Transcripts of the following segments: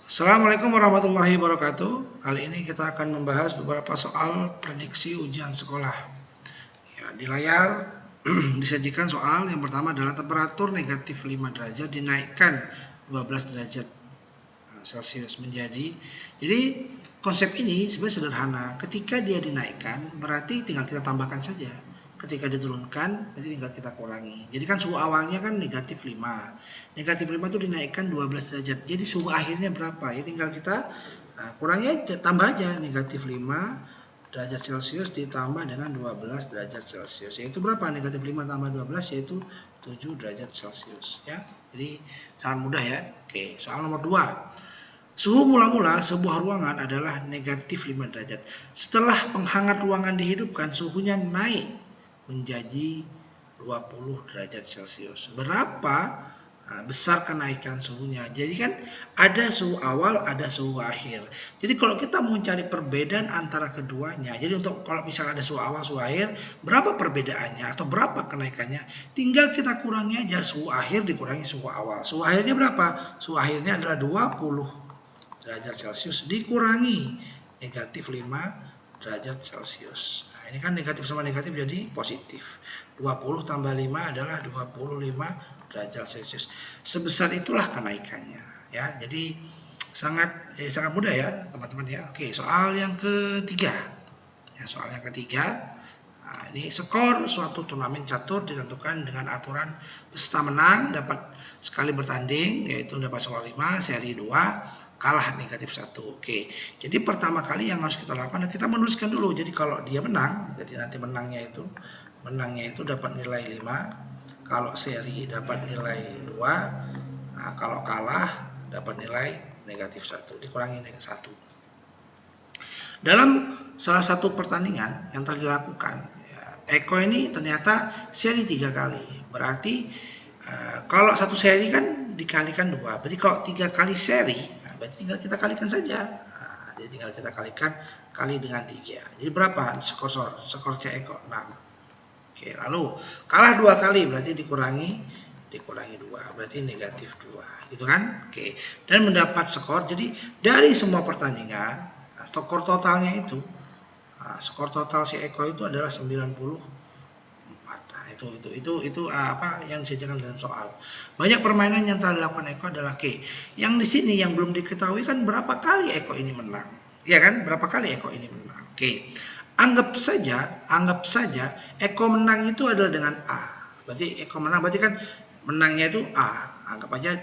Assalamualaikum warahmatullahi wabarakatuh. Kali ini kita akan membahas beberapa soal prediksi ujian sekolah. Ya, di layar disajikan soal yang pertama adalah temperatur negatif 5 derajat dinaikkan 12 derajat Celcius menjadi. Jadi konsep ini sebenarnya sederhana. Ketika dia dinaikkan berarti tinggal kita tambahkan saja. Ketika diturunkan nanti tinggal kita kurangi. Jadi kan suhu awalnya kan negatif 5. Negatif 5 itu dinaikkan 12 derajat. Jadi suhu akhirnya berapa? Ya tinggal kita kurangi aja, tambah aja negatif 5 derajat Celcius ditambah dengan 12 derajat Celcius. Yaitu berapa? Negatif 5 tambah 12 yaitu 7 derajat Celcius ya. Jadi sangat mudah ya. Oke, soal nomor 2. Suhu mula-mula sebuah ruangan adalah negatif 5 derajat. Setelah penghangat ruangan dihidupkan, suhunya naik menjadi 20 derajat Celcius. Berapa besar kenaikan suhunya? Jadi kan ada suhu awal, ada suhu akhir. Jadi kalau kita mau cari perbedaan antara keduanya, jadi untuk kalau misalnya ada suhu awal, suhu akhir, berapa perbedaannya atau berapa kenaikannya? Tinggal kita kurangi aja suhu akhir dikurangi suhu awal. Suhu akhirnya berapa? Suhu akhirnya adalah 20 derajat Celcius dikurangi negatif 5 derajat Celcius. Nah, ini kan negatif sama negatif jadi positif. 20 tambah 5 adalah 25 derajat Celcius. Sebesar itulah kenaikannya ya. Jadi sangat mudah ya teman-teman ya. Oke, soal yang ketiga. Ya, soal yang ketiga. Nah, ini skor suatu turnamen catur ditentukan dengan aturan peserta menang dapat sekali bertanding, yaitu dapat skor 5, seri 2, kalah negatif 1. Oke, jadi pertama kali yang harus kita lakukan, kita menuliskan dulu. Jadi kalau dia menang, jadi nanti menangnya itu dapat nilai 5, kalau seri dapat nilai 2, nah, kalau kalah dapat nilai negatif 1, dikurangi negatif 1. Dalam salah satu pertandingan yang telah dilakukan, Eko ini ternyata seri 3 kali. Berarti kalau satu seri kan dikalikan 2. Berarti kalau 3 kali seri, berarti tinggal kita kalikan saja. Jadi tinggal kita kali dengan 3. Jadi berapa skor C Eko? 6. Oke, lalu kalah 2 kali berarti dikurangi 2. Berarti negatif 2. Gitu kan? Oke. Dan mendapat skor. Jadi dari semua pertandingan, skor totalnya itu skor total si Eko itu adalah 94. Nah, itu apa yang disajikan dalam soal. Banyak permainan yang telah dilakukan Eko adalah K. Yang di sini yang belum diketahui kan berapa kali Eko ini menang. Iya kan? Berapa kali Eko ini menang. Oke. Anggap saja Eko menang itu adalah dengan A. Berarti Eko menang berarti kan menangnya itu A. Anggap aja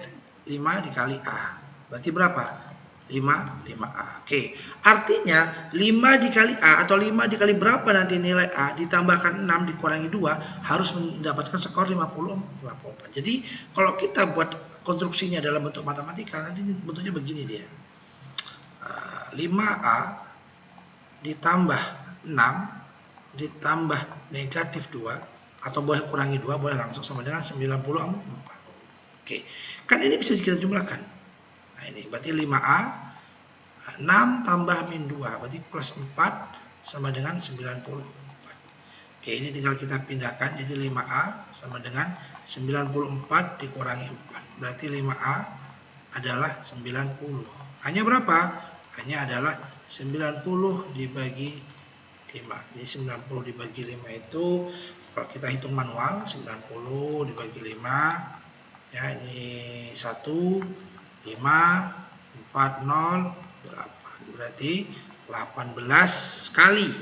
5 dikali A. Berarti berapa? 5A. Oke. Artinya 5 dikali A atau 5 dikali berapa nanti nilai A ditambahkan 6 dikurangi 2 harus mendapatkan skor 54. Jadi kalau kita buat konstruksinya dalam bentuk matematika nanti bentuknya begini dia. 5A ditambah 6 ditambah negatif 2 atau boleh kurangi 2 boleh langsung sama dengan 94. Oke. Kan ini bisa kita jumlahkan. Nah, ini berarti 5A 6 tambah min 2 berarti plus 4 sama dengan 94. Oke, ini tinggal kita pindahkan jadi 5A sama dengan 94 dikurangi 4 berarti 5A adalah 90. Hanya berapa? Hanya adalah 90 dibagi 5. Jadi 90 dibagi 5 itu kalau kita hitung manual 90 dibagi 5 ya ini 1 5, 4, 0, 8. Berarti 18 kali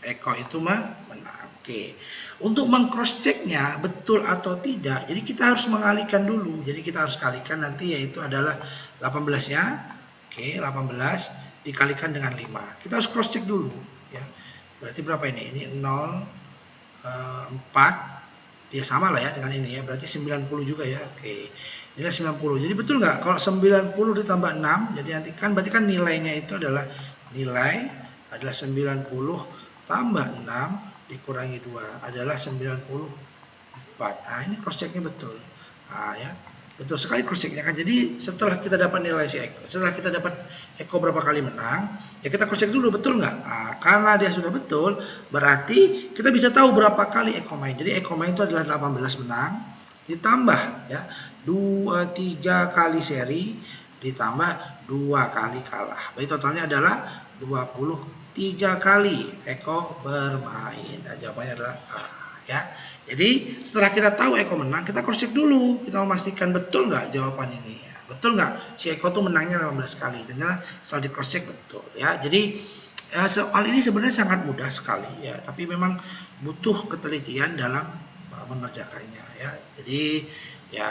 Eko itu menang. Oke. Untuk meng-cross checknya betul atau tidak, jadi kita harus mengalihkan dulu. Jadi kita harus kalikan nanti yaitu adalah 18 ya. Oke, 18 dikalikan dengan 5. Kita harus cross check dulu ya. Berarti berapa ini? Ini 0, 4. Ya sama lah ya dengan ini ya, berarti 90 juga ya. Oke, nilai 90. Jadi betul nggak kalau 90 ditambah 6, jadi nanti kan berarti kan nilainya itu adalah 90 tambah 6 dikurangi 2 adalah 94. Nah, ini cross checknya betul. Nah, ya. Betul sekali cross checknya kan. Jadi setelah kita dapat nilai si Eko, setelah kita dapat Eko berapa kali menang, ya kita cross check dulu betul nggak? Nah, karena dia sudah betul, berarti kita bisa tahu berapa kali Eko main. Jadi Eko main itu adalah 18 menang ditambah ya 3 kali seri ditambah 2 kali kalah. Berarti totalnya adalah 23 kali Eko bermain. Nah, jawabannya adalah A, ya. Jadi setelah kita tahu Eko menang, kita cross check dulu. Kita memastikan betul nggak jawaban ini. Ya. Betul nggak si Eko tuh menangnya 18 kali. Ternyata setelah di cross check betul, ya. Jadi ya, soal ini sebenarnya sangat mudah sekali, ya. Tapi memang butuh ketelitian dalam mengerjakannya, ya. Jadi ya,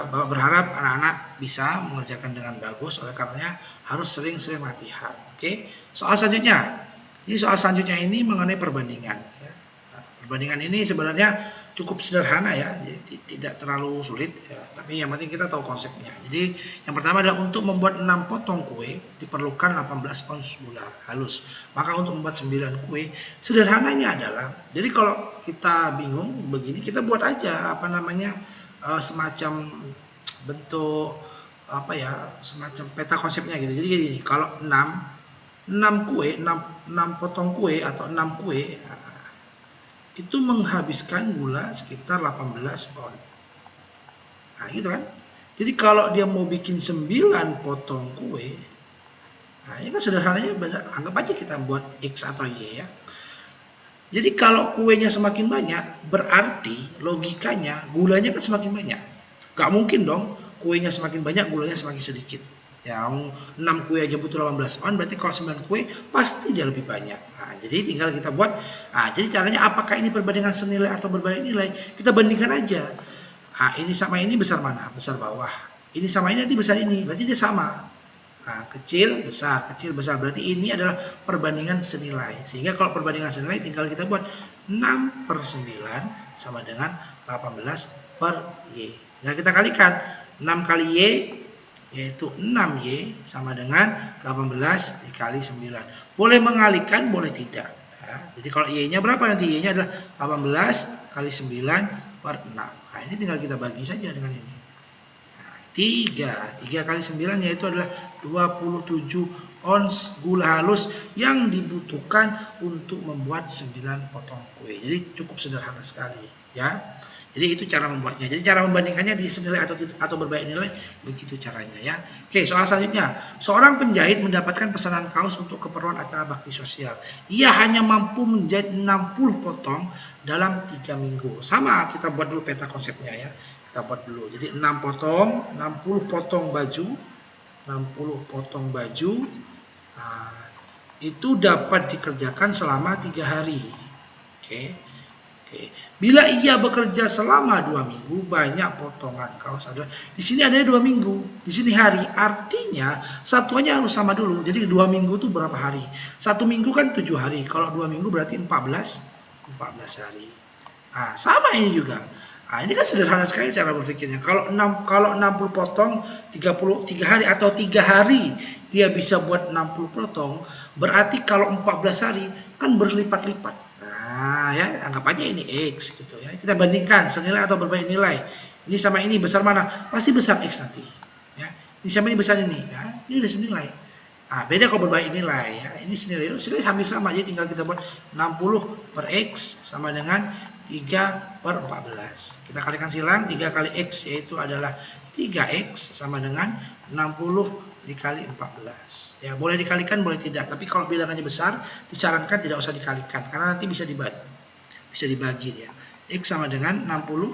Bapak berharap anak-anak bisa mengerjakan dengan bagus, oleh karenanya harus sering-sering latihan. Oke, soal selanjutnya. Jadi soal selanjutnya ini mengenai perbandingan. Ya. Nah, perbandingan ini sebenarnya cukup sederhana ya, jadi tidak terlalu sulit. Ya. Tapi yang penting kita tahu konsepnya. Jadi yang pertama adalah untuk membuat 6 potong kue diperlukan 18 ons gula halus. Maka untuk membuat 9 kue, sederhananya adalah, jadi kalau kita bingung begini, kita buat aja apa namanya, semacam bentuk apa ya, semacam peta konsepnya gitu. Jadi gini, kalau 6 kue, 6 potong kue atau 6 kue itu menghabiskan gula sekitar 18 on. Nah, gitu kan. Jadi kalau dia mau bikin 9 potong kue, nah ini kan sederhananya, anggap aja kita buat X atau Y ya. Jadi kalau kuenya semakin banyak, berarti logikanya gulanya kan semakin banyak. Gak mungkin dong kuenya semakin banyak, gulanya semakin sedikit. Ya, 6 kue aja butuh 18 on, berarti kalau 9 kue pasti dia lebih banyak. Nah, jadi tinggal kita buat. Nah, jadi caranya apakah ini perbandingan senilai atau berbalik nilai? Kita bandingkan aja. Nah, ini sama ini besar mana? Besar bawah. Ini sama ini nanti besar ini, berarti dia sama. Nah, kecil, besar. Berarti ini adalah perbandingan senilai. Sehingga kalau perbandingan senilai tinggal kita buat 6/9 sama dengan 18/Y. Nah, kita kalikan 6 kali Y yaitu 6Y sama dengan 18 dikali 9. Boleh mengalihkan, boleh tidak. Ya, jadi kalau Y-nya berapa nanti? Y-nya adalah 18 kali 9/6. Nah, ini tinggal kita bagi saja dengan ini. 3 kali 9 yaitu adalah 27 ons gula halus yang dibutuhkan untuk membuat 9 potong kue. Jadi cukup sederhana sekali ya. Jadi itu cara membuatnya. Jadi cara membandingkannya di senilai atau berbalik nilai, begitu caranya ya. Oke, soal selanjutnya. Seorang penjahit mendapatkan pesanan kaos untuk keperluan acara bakti sosial. Ia hanya mampu menjahit 60 potong dalam 3 minggu. Sama, kita buat dulu peta konsepnya ya. Kita buat dulu. Jadi 60 potong baju. 60 potong baju. Nah, itu dapat dikerjakan selama 3 hari. Oke. Bila ia bekerja selama 2 minggu, banyak potongan kaos adalah di sini ada 2 minggu, di sini hari, artinya satuannya harus sama dulu. Jadi 2 minggu itu berapa hari? 1 minggu kan 7 hari, kalau 2 minggu berarti 14 hari. Nah, sama ini juga. Nah, ini kan sederhana sekali cara berpikirnya. Kalau 60 potong 33 hari atau 3 hari dia bisa buat 60 potong, berarti kalau 14 hari kan berlipat-lipat. Nah, ya anggap aja ini X gitu ya. Kita bandingkan senilai atau berbalik nilai. Ini sama ini besar mana? Pasti besar X nanti. Ya. Ini sama ini besar ini. Ya. Ini udah senilai. Nah, beda kalau berbalik nilai ya. Ini senilai hampir sama. Jadi tinggal kita buat 60/X sama dengan 3/14. Kita kalikan silang, 3 kali X yaitu adalah 3X sama dengan 60 dikali 14. Ya, boleh dikalikan, boleh tidak. Tapi kalau bilangannya besar, disarankan tidak usah dikalikan karena nanti bisa dibagi ya. X sama dengan 60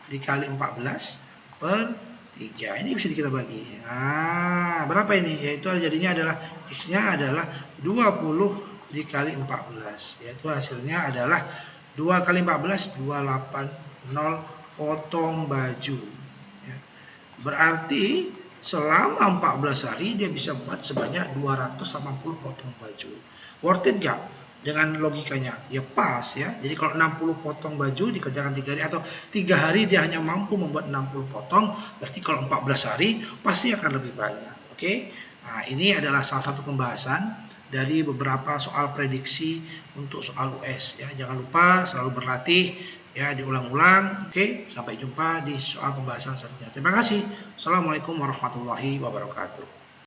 dikali 14/3. Ini bisa kita bagi. Nah, berapa ini? Yaitu jadinya adalah X-nya adalah 20 dikali 14. Yaitu hasilnya adalah 2 kali 14, 280 potong baju. Ya. Berarti selama 14 hari dia bisa buat sebanyak 280 potong baju. Worth it gak? Dengan logikanya ya pas ya. Jadi kalau 60 potong baju dikerjakan 3 hari atau 3 hari dia hanya mampu membuat 60 potong, berarti kalau 14 hari pasti akan lebih banyak. Oke. Nah, ini adalah salah satu pembahasan dari beberapa soal prediksi untuk soal US ya. Jangan lupa selalu berlatih ya, diulang-ulang. Oke, sampai jumpa di soal pembahasan selanjutnya. Terima kasih. Assalamualaikum warahmatullahi wabarakatuh.